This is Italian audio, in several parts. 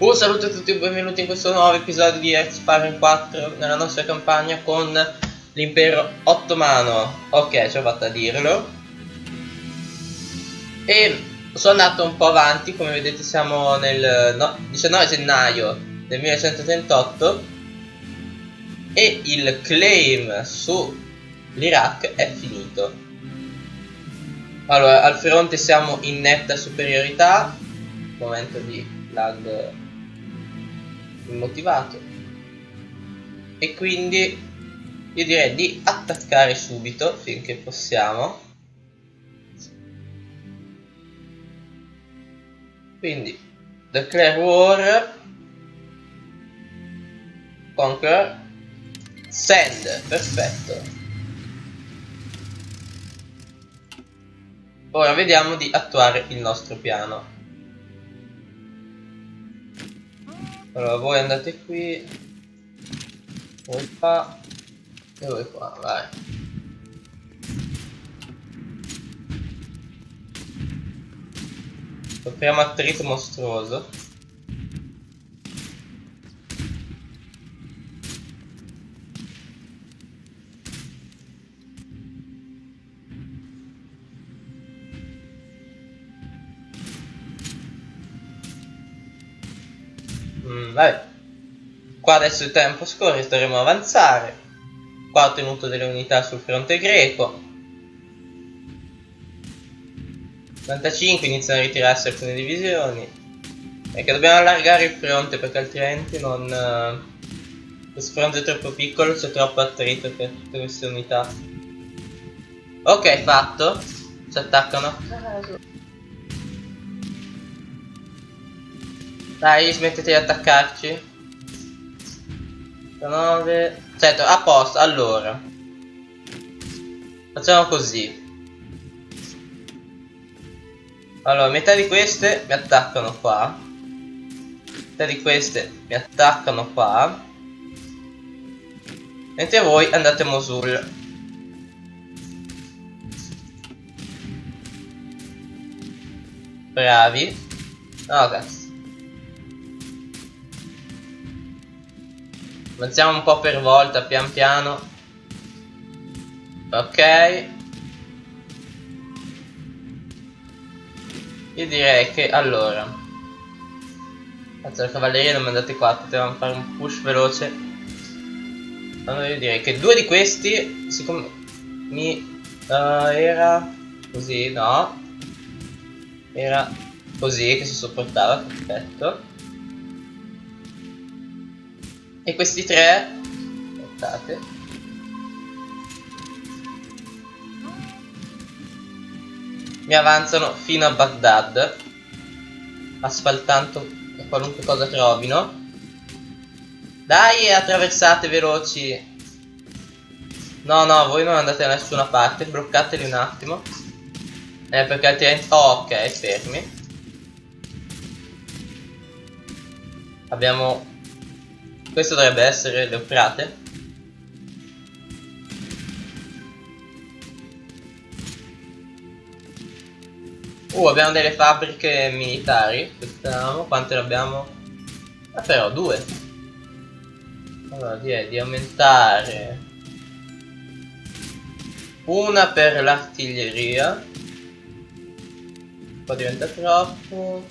Un saluto a tutti e benvenuti in questo nuovo episodio di Earthsparring 4 nella nostra campagna con l'impero ottomano. Ok, ci ho fatto a dirlo. E sono andato un po' avanti, come vedete siamo nel 19 gennaio del 1138 e il claim sull'Iraq è finito. Allora, al fronte siamo in netta superiorità, momento di lag immotivato, e quindi io direi di attaccare subito finché possiamo. Quindi declare war, conquer, send, perfetto. Ora vediamo di attuare il nostro piano. Allora, voi andate qui, voi qua e voi qua, vai. Scopriamo attrito mostruoso. Vabbè. Qua adesso il tempo scorre, dovremo avanzare. Qua ho tenuto delle unità sul fronte greco. 95 iniziano a ritirarsi alcune divisioni. E che dobbiamo allargare il fronte perché altrimenti non... questo fronte è troppo piccolo, c'è troppo attrito per tutte queste unità. Ok, fatto. Si attaccano a caso. Dai, smettete di attaccarci. 9, 7, a posto. Allora facciamo così. Allora, metà di queste mi attaccano qua, metà di queste mi attaccano qua, mentre voi andate a Mosul. Bravi. No, cazzo. Avanziamo un po' per volta, pian piano. Ok. Io direi che allora, cazzo, la cavalleria non mandate qua, potevamo fare un push veloce. Allora io direi che due di questi, siccome era così, no, era così che si sopportava, perfetto. E questi tre, aspettate, mi avanzano fino a Baghdad, asfaltando qualunque cosa trovino. Dai, attraversate veloci. No, no, voi non andate da nessuna parte, bloccateli un attimo. Perché altrimenti... Oh, ok, fermi. Abbiamo... Questo dovrebbe essere le Eufrate. Abbiamo delle fabbriche militari. Aspettiamo, quante ne abbiamo? Ah, però, 2. Allora, direi di aumentare una per l'artiglieria. Poi diventa troppo.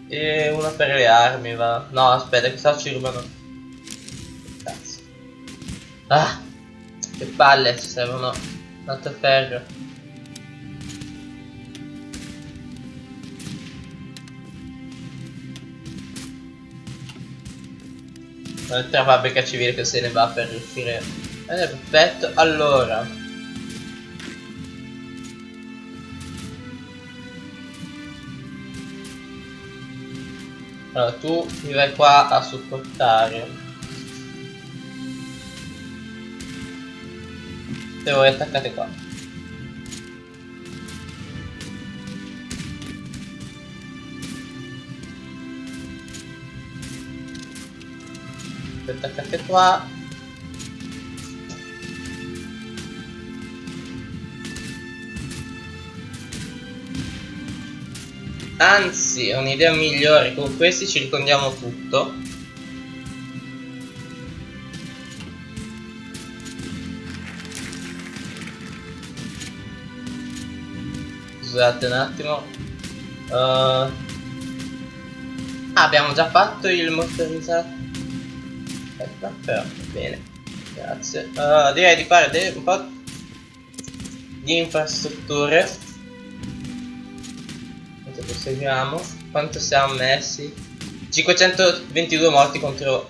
E una per le armi, va. No, aspetta, che sa ci rubano. Cazzo. Ah, che palle, ci servono tanto ferro. Un'altra fabbrica civile che se ne va per riuscire. Perfetto. Allora, tu mi vai qua a supportare. Se voi attaccate qua. Attaccate qua. Anzi, è un'idea migliore. Con questi circondiamo tutto. Scusate un attimo. Abbiamo già fatto il motorizzato. Aspetta, però, bene. Grazie. Direi di fare un po' di infrastrutture. Mentre proseguiamo. Quanto siamo messi? 522 morti contro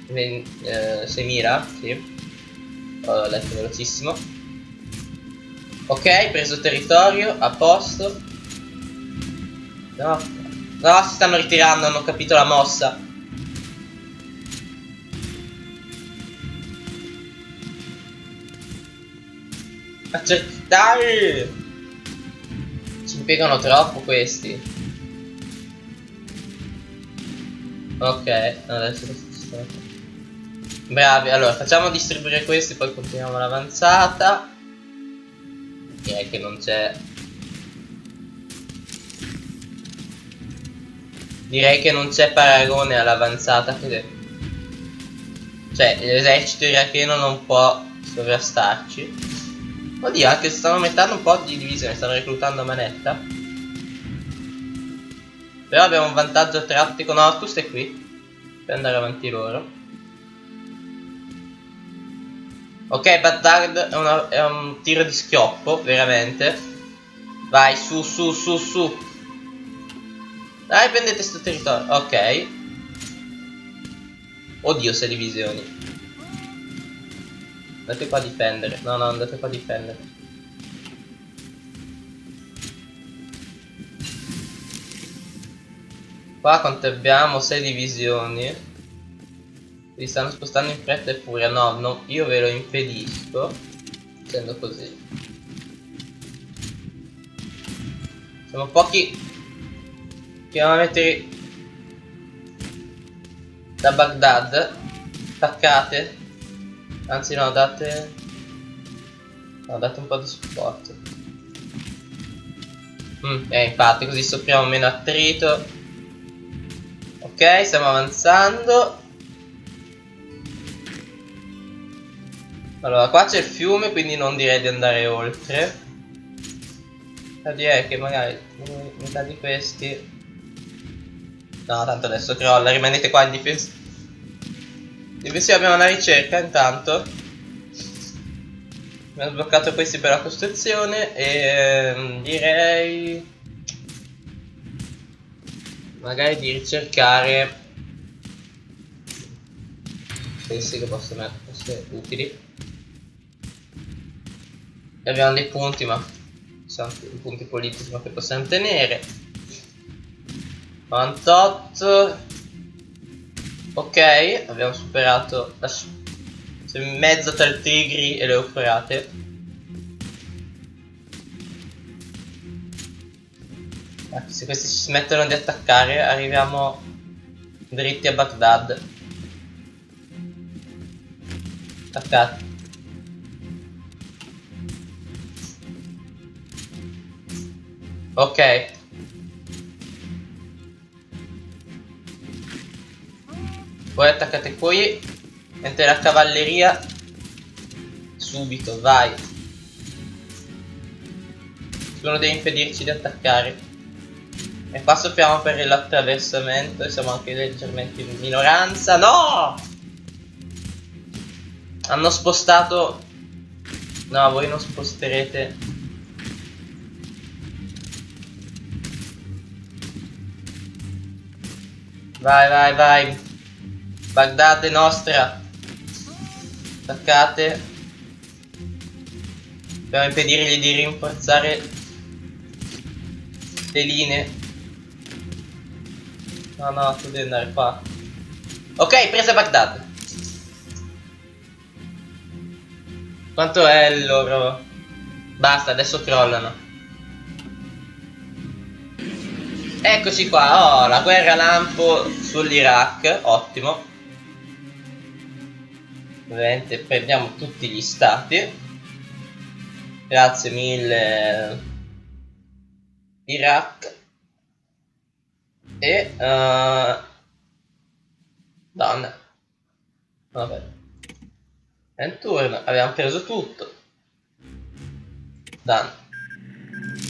6.000. Sì. Ho letto velocissimo. Ok, preso territorio, a posto. No, no, si stanno ritirando, hanno capito la mossa. Accettare! Ci impiegano troppo questi. Ok, adesso ci stanno. Bravi, allora facciamo distribuire questi, poi continuiamo l'avanzata. Direi che non c'è. Direi che non c'è paragone all'avanzata cioè l'esercito iracheno non può sovrastarci. Oddio, anche se stanno mettendo un po' di divisione, stanno reclutando a manetta. Però abbiamo un vantaggio tattico. No, tu stai qui per andare avanti loro. Ok, Baghdad è un tiro di schioppo, veramente. Vai, su, su, su, su. Dai, prendete sto territorio. Ok. Oddio, 6 divisioni. Andate qua a difendere. No, no, andate qua a difendere. Qua quanto abbiamo? 6 divisioni. Si stanno spostando in fretta e furia. No, no, io ve lo impedisco. Facendo così. Siamo pochi. Chilometri da Baghdad. Attaccate. Anzi no, date. No, date un po' di supporto. Infatti così soffriamo meno attrito. Ok, stiamo avanzando. Allora, qua c'è il fiume, quindi non direi di andare oltre. Direi che magari metà di questi. No, tanto adesso crolla, rimanete qua in difesa. Difensiva abbiamo una ricerca intanto. Abbiamo sbloccato questi per la costruzione e direi magari di ricercare questi che possono essere utili. E abbiamo dei punti, ma sono dei punti politici ma che possiamo tenere. 98. Ok, abbiamo superato la in mezzo tra il Tigri e le Eufrate. Se questi ci smettono di attaccare arriviamo dritti a Baghdad. Attaccati. Ok. Voi attaccate qui. Mentre la cavalleria subito, vai. Uno deve impedirci di attaccare. E qua soffriamo per l'attraversamento e siamo anche leggermente in minoranza. No! Hanno spostato. No, voi non sposterete. Vai, vai, vai. Baghdad è nostra. Attaccate. Dobbiamo impedirgli di rinforzare le linee. No, no, tu devi andare qua. Ok, presa Baghdad. Quanto è il loro? Basta, adesso crollano. Eccoci qua, oh, la guerra lampo sull'Iraq, ottimo. Ovviamente prendiamo tutti gli stati. Grazie mille Iraq. E donna. Vabbè. È un turno, abbiamo preso tutto. Done.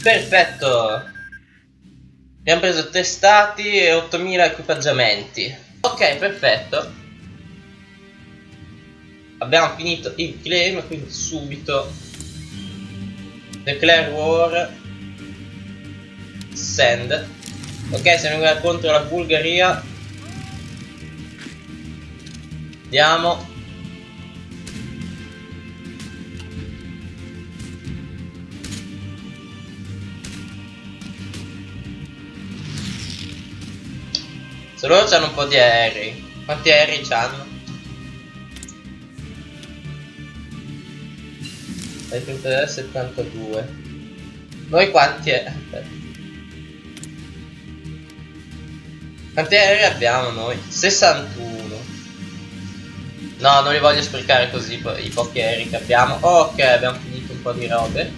Perfetto. Abbiamo preso 3 stati e 8000 equipaggiamenti. Ok, perfetto. Abbiamo finito il claim, quindi subito declare war. Send. Ok, siamo in guerra contro la Bulgaria. Andiamo. Se loro c'hanno un po' di aerei. Quanti aerei c'hanno? 72. Noi quanti aerei? Quanti aerei abbiamo noi? 61. No, non li voglio sprecare così i pochi aerei che abbiamo. Ok, abbiamo finito un po' di robe.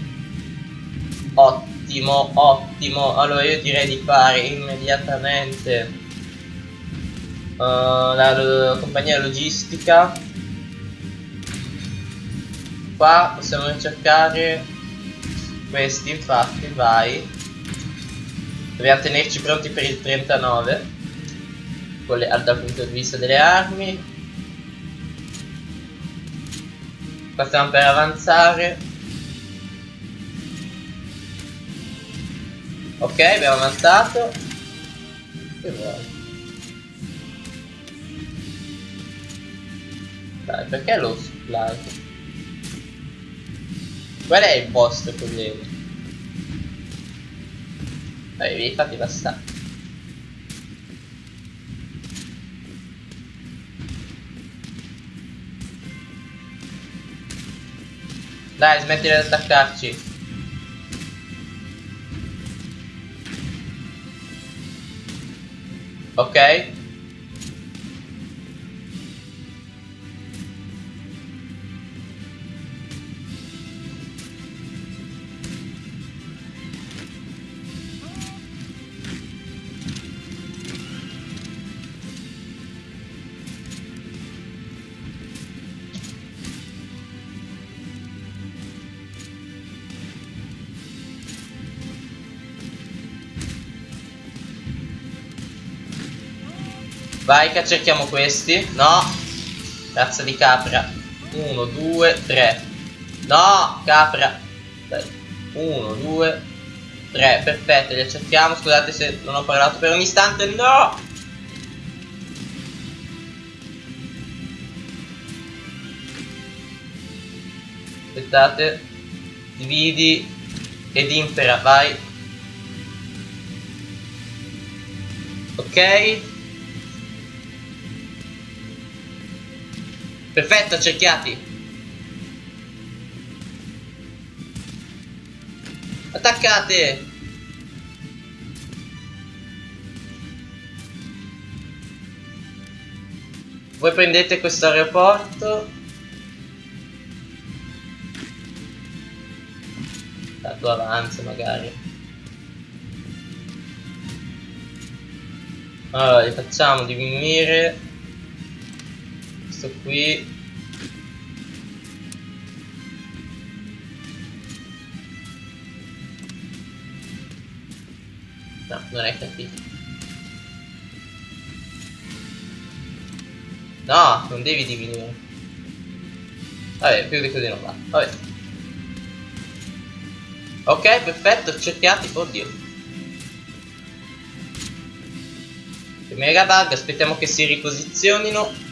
Ottimo, ottimo. Allora io direi di fare immediatamente la compagnia logistica. Qua possiamo ricercare questi, infatti, vai. Dobbiamo tenerci pronti per il 39 dal punto di vista delle armi. Qua stiamo per avanzare. Ok, abbiamo avanzato. Che vuoi? Dai, perché lo supply? Qual è il vostro problema? Dai, fatti passare. Dai, smettila di attaccarci. Ok? Vai che cerchiamo questi. No. Razza di capra. 1, 2, 3. No, capra. 1, 2, 3. Perfetto, li accerchiamo. Scusate se non ho parlato per un istante. No. Aspettate. Dividi ed impera. Vai. Ok. Perfetto, cerchiati. Attaccate. Voi prendete questo aeroporto. Tanto avanza magari. Allora, li facciamo diminuire. Questo qui. No, non hai capito. No, non devi diminuire. Vabbè, più di così non va. Vabbè. Ok, perfetto, cerchiati. Oddio. Mega bug, aspettiamo che si riposizionino.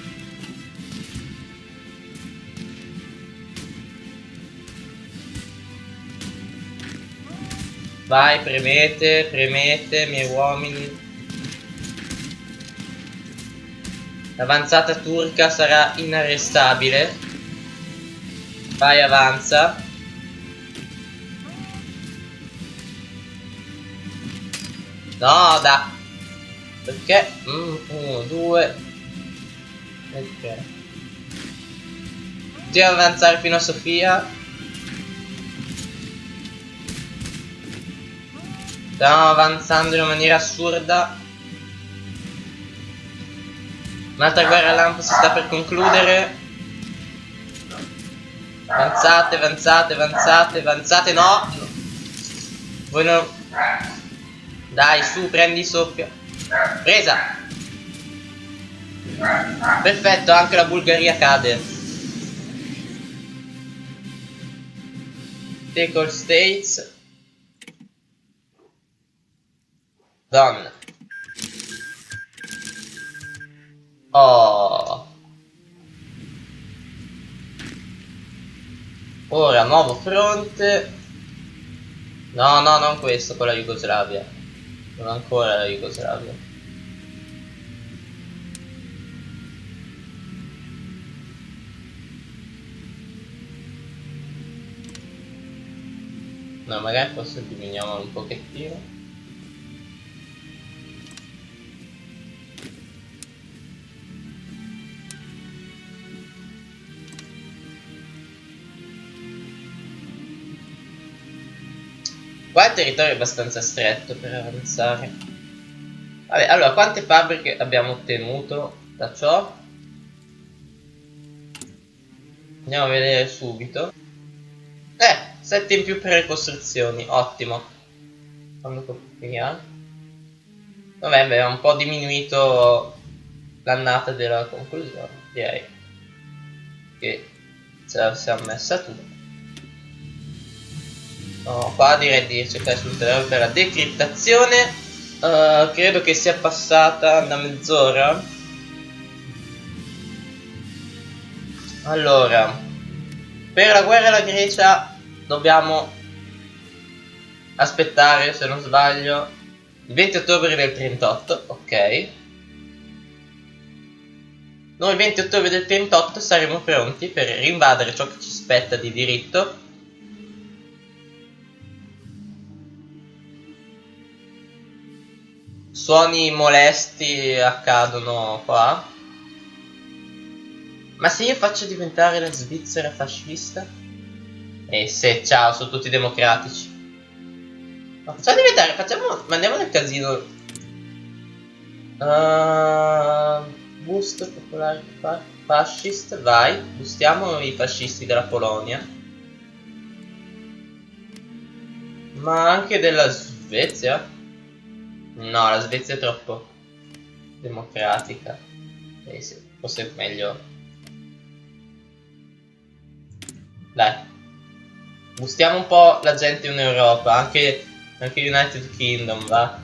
Vai, premete, premete, miei uomini. L'avanzata turca sarà inarrestabile. Vai, avanza. No, da. Perché? 1, 2 e 3. Devo avanzare fino a Sofia. Stiamo avanzando in una maniera assurda. Un'altra guerra lampo si sta per concludere. Avanzate, avanzate, avanzate, avanzate, no! Voi non... Dai, su, prendi soppia. Presa! Perfetto, anche la Bulgaria cade. Take all states. Done. Oh. Ora nuovo fronte. No, no, non questo, con la Jugoslavia. Non ancora la Jugoslavia. No, magari forse diminuiamo un pochettino. Qua il territorio è abbastanza stretto per avanzare. Vabbè, allora, quante fabbriche abbiamo ottenuto da ciò? Andiamo a vedere subito. 7 in più per le costruzioni, ottimo. Quando finiamo? Vabbè, abbiamo un po' diminuito l'annata della conclusione, direi che ce la siamo messa tutta. No, qua direi di cercare subito per la decriptazione. Credo che sia passata da mezz'ora. Allora, per la guerra alla Grecia dobbiamo aspettare, se non sbaglio, il 20 ottobre del 38, ok. Noi il 20 ottobre del 38 saremo pronti per rinvadere ciò che ci spetta di diritto. Suoni molesti accadono qua. Ma se io faccio diventare la Svizzera fascista? Se, ciao, sono tutti democratici. Ma facciamo diventare, mandiamo nel casino. Boost popolare fascist, vai. Boostiamo i fascisti della Polonia. Ma anche della Svezia? No, la Svezia è troppo democratica. Sì, forse è meglio. Dai. Boostiamo un po' la gente in Europa, anche United Kingdom, va.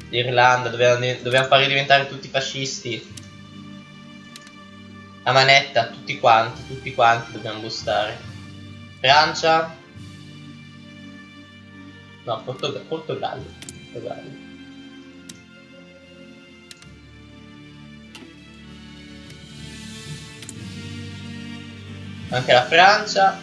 L'Irlanda, dobbiamo farli diventare tutti fascisti. A manetta, tutti quanti dobbiamo boostare. Francia. No, Portogallo. Anche la Francia.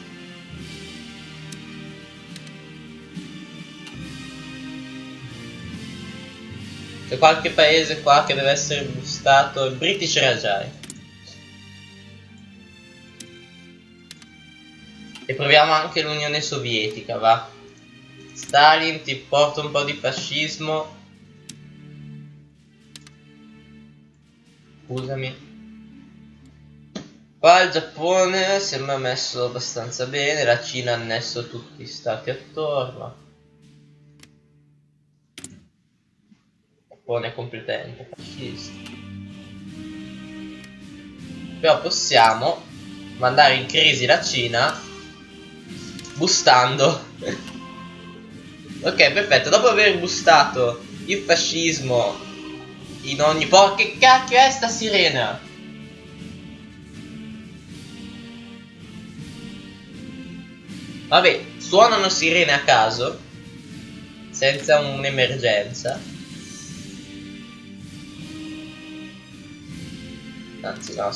C'è qualche paese qua che deve essere boostato. Il British Rajai. E proviamo anche l'Unione Sovietica, va. Stalin, ti porta un po' di fascismo. Scusami. Qua il Giappone sembra messo abbastanza bene. La Cina ha annesso tutti gli stati attorno. Il Giappone è completamente fascista. Però possiamo mandare in crisi la Cina boostando. Ok, perfetto. Dopo aver boostato il fascismo in ogni che cacchio è sta sirena? Vabbè, suonano sirene a caso senza un'emergenza. Anzi, no,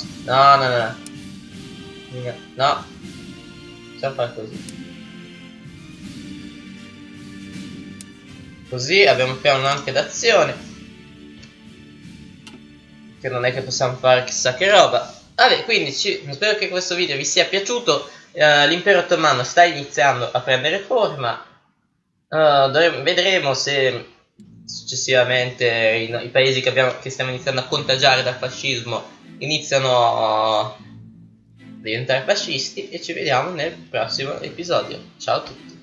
no. Possiamo fare così. Così abbiamo un piano anche d'azione. Che non è che possiamo fare chissà che roba. Vabbè, quindi spero che questo video vi sia piaciuto. L'impero ottomano sta iniziando a prendere forma. Vedremo se successivamente i paesi che stiamo iniziando a contagiare dal fascismo iniziano a diventare fascisti, e ci vediamo nel prossimo episodio. Ciao a tutti.